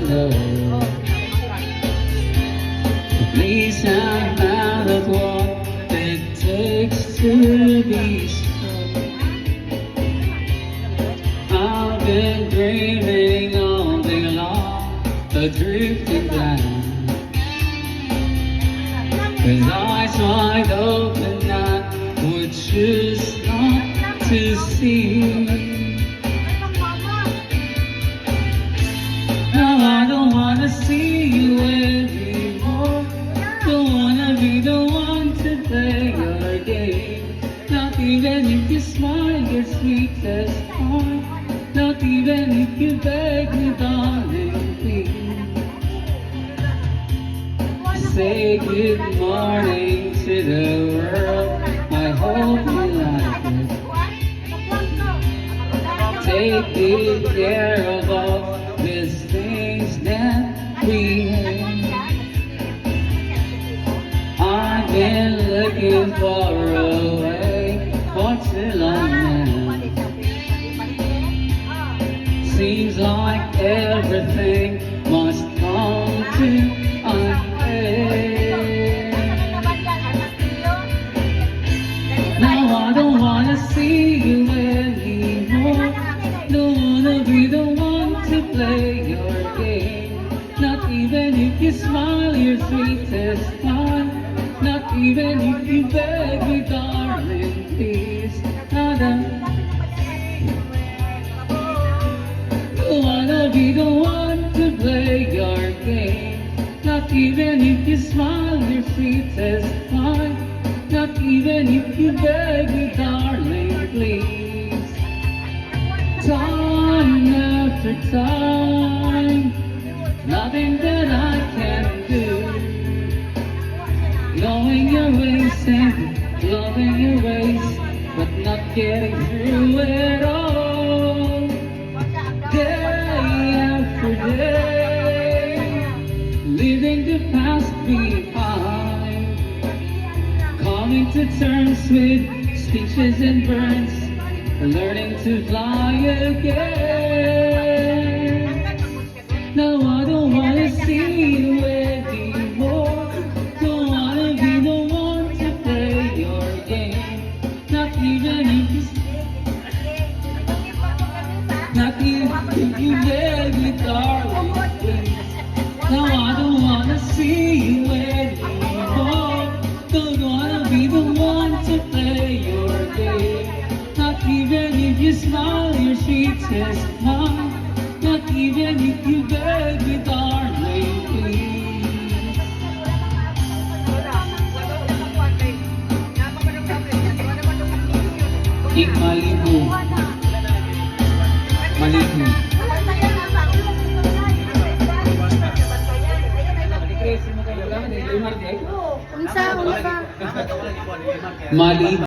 know. At least I'm out of what it takes to be strong. I've been dreaming all day long, a drifting blind. With eyes wide open, I would choose not to see. Now I don't wanna see you anymore. Don't wanna be the one to play your game. Not even if you smile your sweetest heart. Not even if you beg me, darling, please. Say good morning to the world. I hope you like it. Take good care of all these things that we have. I've been looking for a way for too long now. Seems like everything must come to an end. Now I don't wanna see you anymore. Don't wanna be the one to play your game. Not even if you smile your sweetest smile. Not even if you beg me, darling, please. I don't wanna be the one to play your game. Not even if you smile your sweetest smile. Not even if you beg me, darling, please. Time after time, nothing that I can do. Knowing your ways and loving your ways, but not getting through it all. Day after day, leaving the past behind. Coming to terms with speeches and burns, learning to fly again. Now I don't wanna see you anymore. Don't wanna be the one to play your game. Not even if you beg me, darling, please. Now I don't wanna see you anymore. Don't wanna be the one to play your game. Not even if you smile your sweetest smile. Not even if you beg me, darling, please. Malibu. Malibu. Malibu.